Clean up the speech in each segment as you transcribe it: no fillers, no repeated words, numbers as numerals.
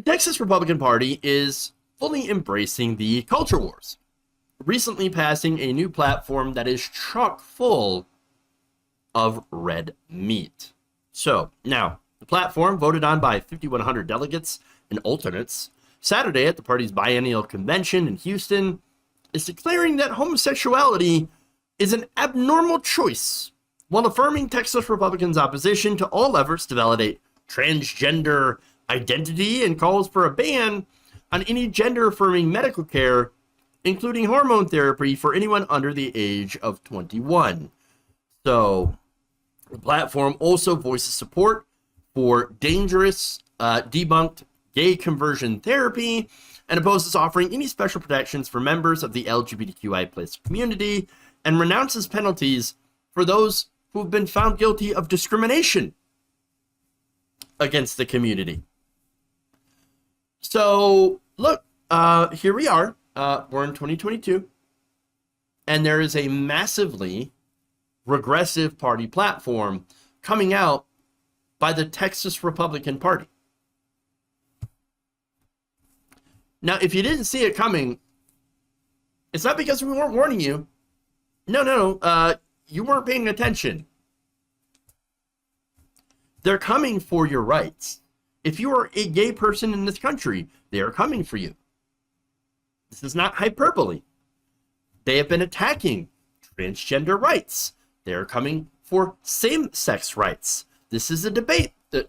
The Texas Republican Party is fully embracing the culture wars, recently passing a new platform that is chock full of red meat. So, now, the platform, voted on by 5,100 delegates and alternates Saturday at the party's biennial convention in Houston, is declaring that homosexuality is an abnormal choice, while affirming Texas Republicans' opposition to all efforts to validate transgender identity and calls for a ban on any gender-affirming medical care, including hormone therapy for anyone under the age of 21. So, the platform also voices support for dangerous, debunked gay conversion therapy and opposes offering any special protections for members of the LGBTQI+ community and renounces penalties for those who have been found guilty of discrimination against the community. So, look, here we are. We're in 2022, and there is a massively regressive party platform coming out by the Texas Republican Party. Now, if you didn't see it coming, it's not because we weren't warning you. No, you weren't paying attention. They're coming for your rights. If you are a gay person in this country, they are coming for you. This is not hyperbole. They have been attacking transgender rights. They're coming for same-sex rights. This is a debate. This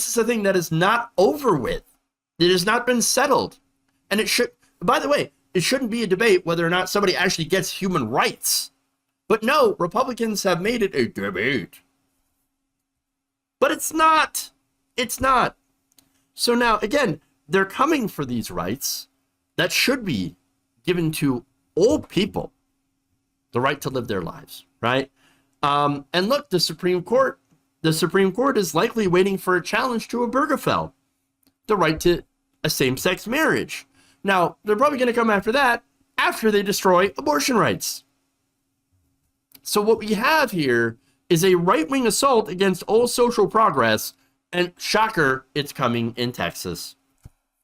is a thing that is not over with. It has not been settled. And it should, by the way, it shouldn't be a debate whether or not somebody actually gets human rights. But no, Republicans have made it a debate. But it's not. It's not. So now, again, they're coming for these rights that should be given to all people, the right to live their lives, right? And look, the Supreme Court is likely waiting for a challenge to a Obergefell, the right to a same-sex marriage. Now, they're probably going to come after that after they destroy abortion rights. So what we have here is a right-wing assault against all social progress, and shocker, it's coming in Texas.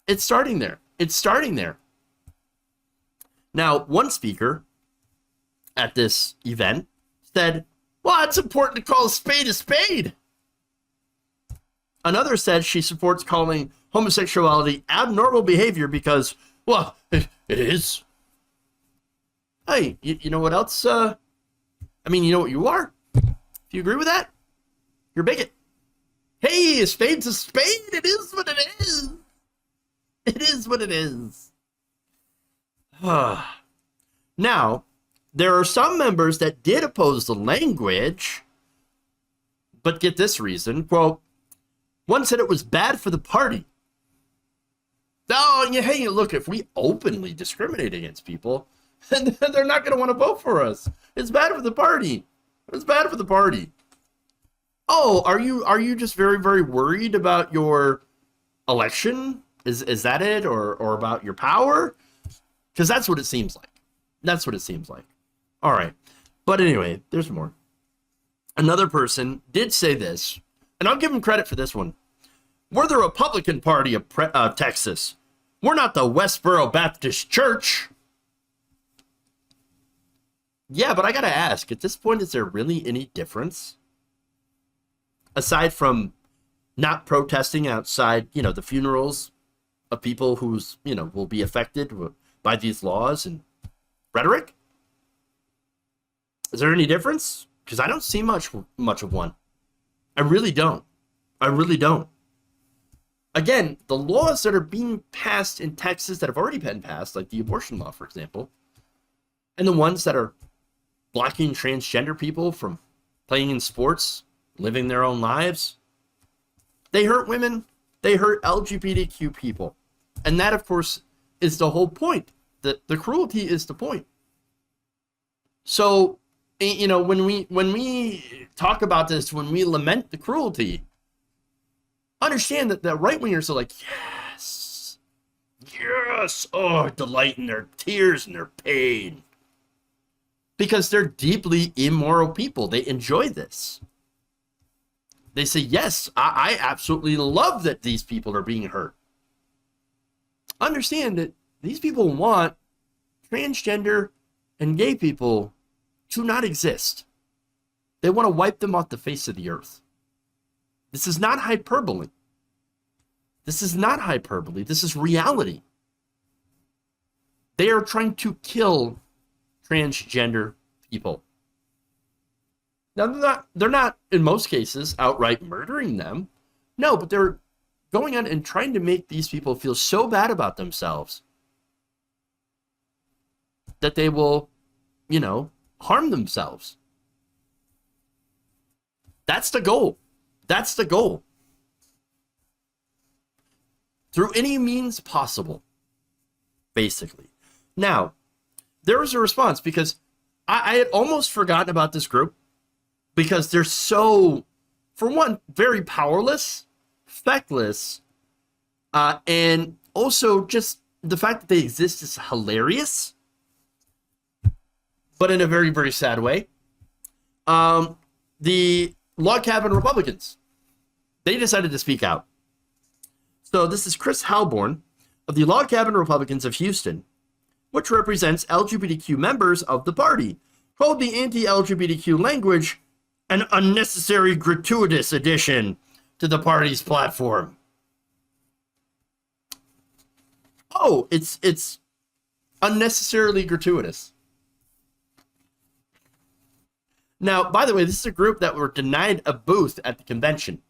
It's starting there. It's starting there. Now, one speaker at this event said, well, it's important to call a spade a spade. Another said she supports calling homosexuality abnormal behavior because, well, it is. Hey, you know what else? You know what you are? If you agree with that, you're a bigot. Hey, a spade's a spade. It is what it is. It is what it is. Now, there are some members that did oppose the language, but get this reason, quote, one said it was bad for the party. Oh, hey, look, if we openly discriminate against people, then they're not going to want to vote for us. It's bad for the party. It's bad for the party. Oh, are you just very, very worried about your election? Is that it? Or about your power? Because that's what it seems like. That's what it seems like. All right. But anyway, there's more. Another person did say this, and I'll give him credit for this one. We're the Republican Party of Texas. We're not the Westboro Baptist Church. Yeah, but I got to ask, at this point, is there really any difference? Aside from not protesting outside, the funerals of people who's, will be affected by these laws and rhetoric? Is there any difference? Because I don't see much of one. I really don't. I really don't. Again, the laws that are being passed in Texas that have already been passed, like the abortion law, for example, and the ones that are blocking transgender people from playing in sports, living their own lives, they hurt women, they hurt LGBTQ people. And that, of course, is the whole point. The cruelty is the point. So, when we talk about this, when we lament the cruelty, understand that the right-wingers are like, yes, delight in their tears and their pain. Because they're deeply immoral people. They enjoy this. They say, yes, I absolutely love that these people are being hurt. Understand that these people want transgender and gay people to not exist. They want to wipe them off the face of the earth. This is not hyperbole. This is not hyperbole. This is reality. They are trying to kill transgender people. Now, they're not, in most cases, outright murdering them. No, but they're going on and trying to make these people feel so bad about themselves that they will, harm themselves. That's the goal. That's the goal. Through any means possible, basically. Now, there was a response because I had almost forgotten about this group because they're so, for one, very powerless, feckless, and also just the fact that they exist is hilarious, but in a very, very sad way. The log cabin Republicans, they decided to speak out. So this is Chris Halborn of the Log Cabin Republicans of Houston, which represents LGBTQ members of the party, called the anti-LGBTQ language an unnecessary, gratuitous addition to the party's platform. Oh, it's unnecessarily gratuitous. Now, by the way, this is a group that were denied a booth at the convention,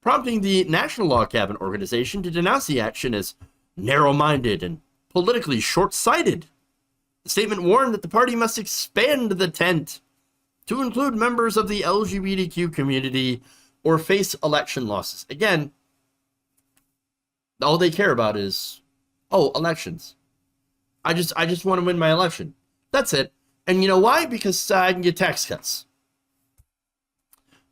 prompting the National Log Cabin Organization to denounce the action as narrow-minded and politically short-sighted. The statement warned that the party must expand the tent to include members of the LGBTQ community or face election losses. Again, all they care about is, elections. I just want to win my election. That's it. And you know why? Because I can get tax cuts.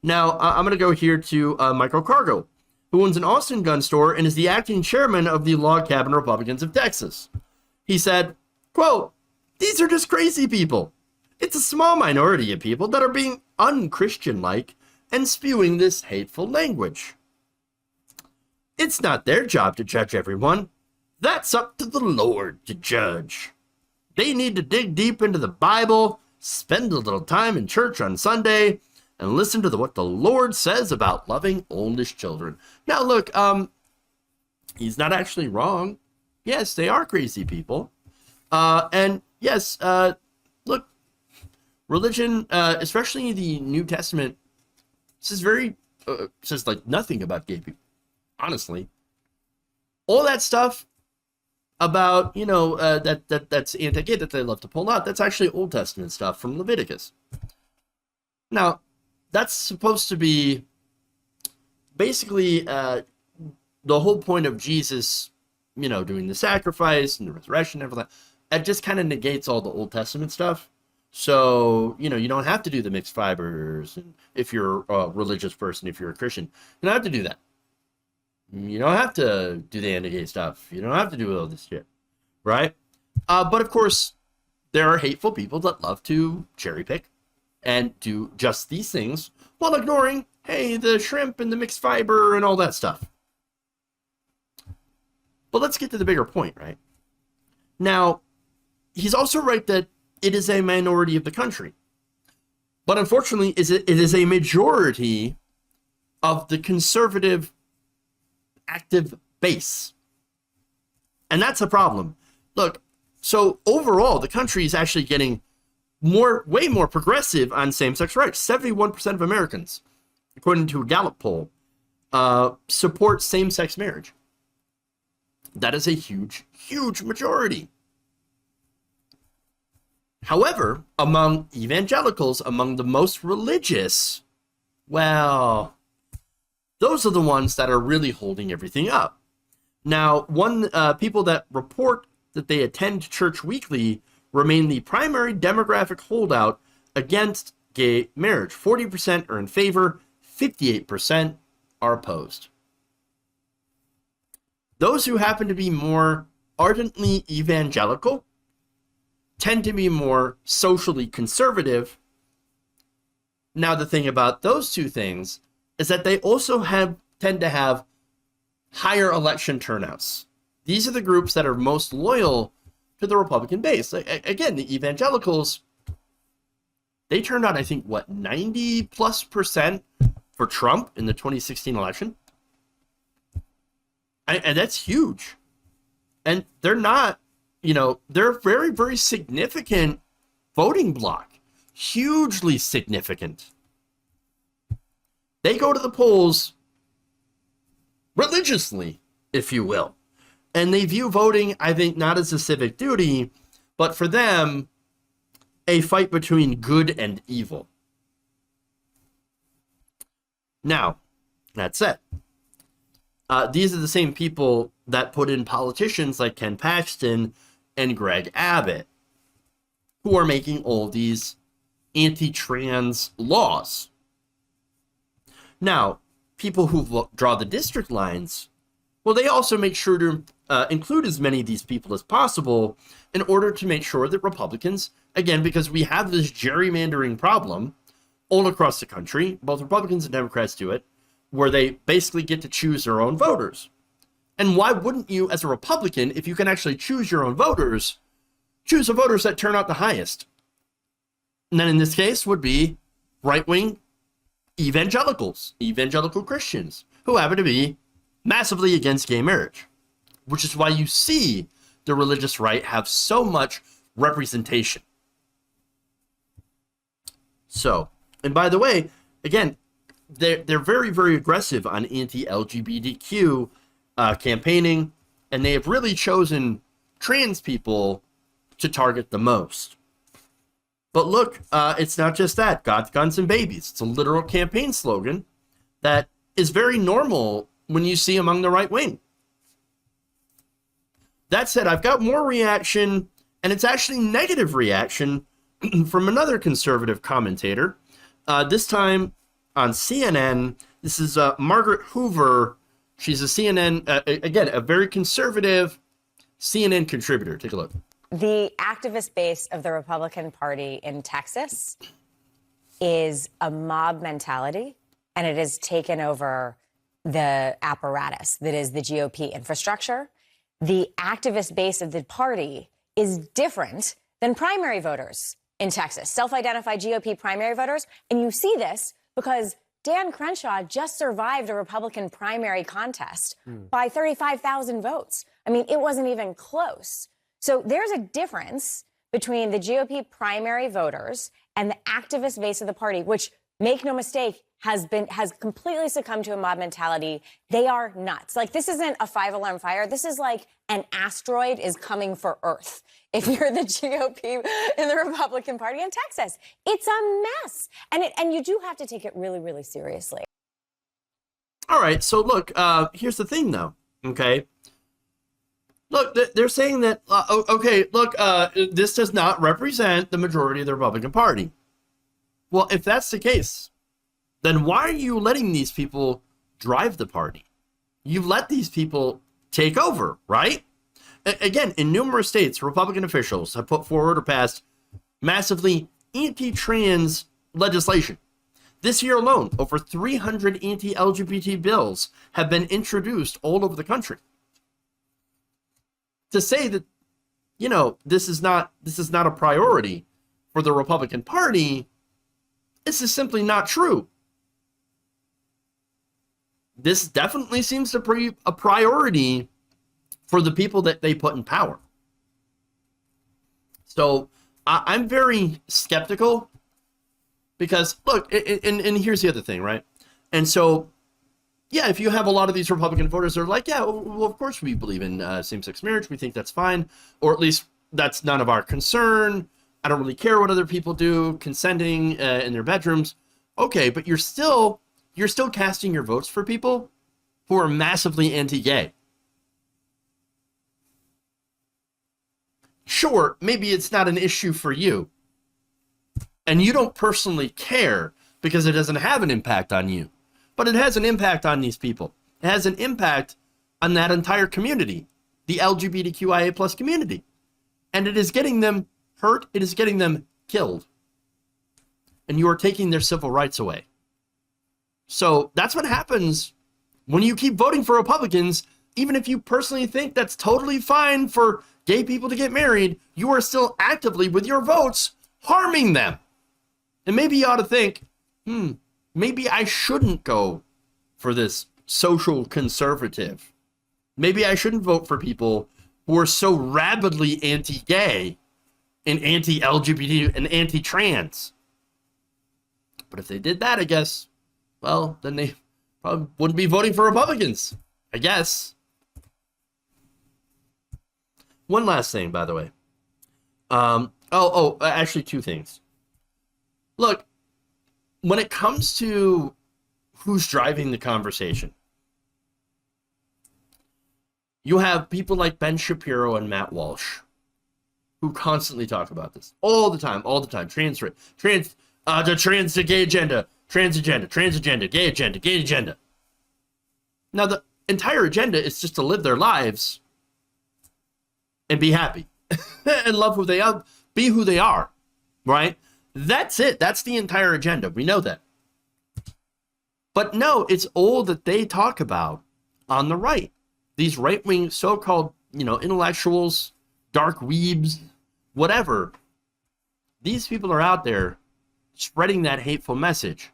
Now, I'm going to go here to Microcargo, who owns an Austin gun store and is the acting chairman of the Log Cabin Republicans of Texas. He said, quote, "These are just crazy people. It's a small minority of people that are being un-Christian-like and spewing this hateful language. It's not their job to judge everyone. That's up to the Lord to judge. They need to dig deep into the Bible, spend a little time in church on Sunday, and listen to what the Lord says about loving oldish children." Now, look, he's not actually wrong. Yes, they are crazy people. And yes, look, religion, especially the New Testament, says like nothing about gay people, honestly. All that stuff about, that's anti-gay that they love to pull out, that's actually Old Testament stuff from Leviticus. Now, that's supposed to be basically the whole point of Jesus, doing the sacrifice and the resurrection and everything. It just kind of negates all the Old Testament stuff. So, you don't have to do the mixed fibers if you're a religious person, if you're a Christian. You don't have to do that. You don't have to do the anti-gay stuff. You don't have to do all this shit, right? But of course, there are hateful people that love to cherry pick and do just these things while ignoring, hey, the shrimp and the mixed fiber and all that stuff. But let's get to the bigger point, right? Now, he's also right that it is a minority of the country. But unfortunately, it is a majority of the conservative active base. And that's a problem. Look, so overall, the country is actually getting way more progressive on same-sex rights. 71% of Americans, according to a Gallup poll, support same-sex marriage. That is a huge, huge majority. However, among evangelicals, among the most religious, well, those are the ones that are really holding everything up. Now, people that report that they attend church weekly remain the primary demographic holdout against gay marriage. 40% are in favor, 58% are opposed. Those who happen to be more ardently evangelical tend to be more socially conservative. Now, the thing about those two things is that they also tend to have higher election turnouts. These are the groups that are most loyal to the Republican base. Again, the evangelicals, they turned out, I think, 90+% for Trump in the 2016 election. And that's huge. And they're not, they're a very, very significant voting bloc. Hugely significant. They go to the polls religiously, if you will. And they view voting, I think, not as a civic duty, but for them, a fight between good and evil. Now, that said, these are the same people that put in politicians like Ken Paxton and Greg Abbott, who are making all these anti-trans laws. Now, people who draw the district lines, well, they also make sure to include as many of these people as possible in order to make sure that Republicans, again, because we have this gerrymandering problem all across the country, both Republicans and Democrats do it, where they basically get to choose their own voters. And why wouldn't you, as a Republican, if you can actually choose your own voters, choose the voters that turn out the highest? And then in this case would be right-wing evangelicals, evangelical Christians, who happen to be massively against gay marriage, which is why you see the religious right have so much representation. So, and by the way, again, they're very, very aggressive on anti-LGBTQ campaigning, and they have really chosen trans people to target the most. But look, it's not just that. God, guns, and babies. It's a literal campaign slogan that is very normal when you see among the right wing. That said, I've got more reaction, and it's actually negative reaction from another conservative commentator. This time on CNN. This is Margaret Hoover. She's a CNN, again, a very conservative CNN contributor. Take a look. The activist base of the Republican Party in Texas is a mob mentality, and it has taken over the apparatus that is the GOP infrastructure. The activist base of the party is different than primary voters in Texas, self-identified GOP primary voters. And you see this because Dan Crenshaw just survived a Republican primary contest by 35,000 votes. I mean, it wasn't even close. So there's a difference between the GOP primary voters and the activist base of the party, which, make no mistake, has completely succumbed to a mob mentality. They are nuts. Like, this isn't a 5-alarm fire. This is like an asteroid is coming for Earth. If you're the GOP in the Republican Party in Texas, it's a mess. And you do have to take it really, really seriously. All right. So look, here's the thing though. Okay. Look, they're saying that, this does not represent the majority of the Republican Party. Well, if that's the case, then why are you letting these people drive the party? You've let these people take over, right? Again, in numerous states, Republican officials have put forward or passed massively anti-trans legislation. This year alone, over 300 anti-LGBT bills have been introduced all over the country. To say that, this is not a priority for the Republican Party, this is simply not true. This definitely seems to be a priority for the people that they put in power. So I'm very skeptical because, look, and here's the other thing, right? And so, yeah, if you have a lot of these Republican voters that are like, yeah, well, of course we believe in same-sex marriage. We think that's fine, or at least that's none of our concern. I don't really care what other people do, consenting in their bedrooms. Okay, but you're still casting your votes for people who are massively anti-gay. Sure, maybe it's not an issue for you, and you don't personally care because it doesn't have an impact on you, but it has an impact on these people. It has an impact on that entire community, the LGBTQIA plus community, and it is getting them hurt. It is getting them killed, and you are taking their civil rights away. So that's what happens when you keep voting for Republicans. Even if you personally think that's totally fine for gay people to get married, you are still actively, with your votes, harming them. And maybe you ought to think, maybe I shouldn't go for this social conservative. Maybe I shouldn't vote for people who are so rabidly anti-gay and anti-LGBT and anti-trans. But if they did that, I guess, well, then they probably wouldn't be voting for Republicans, I guess. One last thing, by the way. Actually, two things. Look, when it comes to who's driving the conversation, you have people like Ben Shapiro and Matt Walsh who constantly talk about this all the time. The gay agenda, trans agenda, gay agenda. Now, the entire agenda is just to live their lives and be happy and love who they are, be who they are, right? That's it. That's the entire agenda. We know that. But no, it's all that they talk about on the right. These right-wing so-called, intellectuals, dark weebs, whatever. These people are out there spreading that hateful message.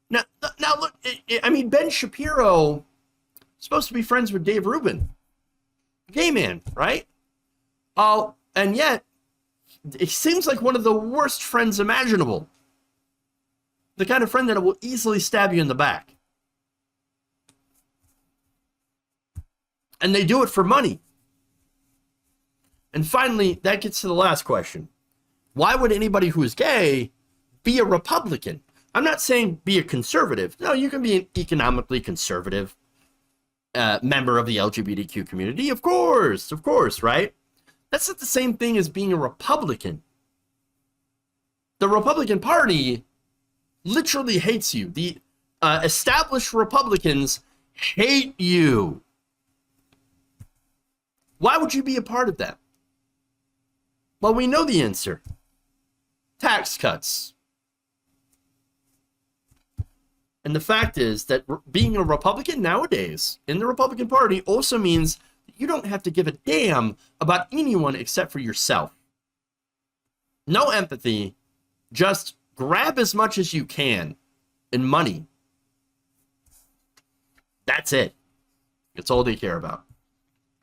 Now look, Ben Shapiro is supposed to be friends with Dave Rubin, gay man, right? Oh, and yet it seems like one of the worst friends imaginable. The kind of friend that will easily stab you in the back. And they do it for money. And finally, that gets to the last question. Why would anybody who is gay be a Republican? I'm not saying be a conservative. No, you can be an economically conservative member of the LGBTQ community. Of course, right? That's not the same thing as being a Republican. The Republican Party literally hates you. The established Republicans hate you. Why would you be a part of that? Well, we know the answer. Tax cuts. And the fact is that being a Republican nowadays in the Republican Party also means that you don't have to give a damn about anyone except for yourself. No empathy, just grab as much as you can in money. That's it. It's all they care about.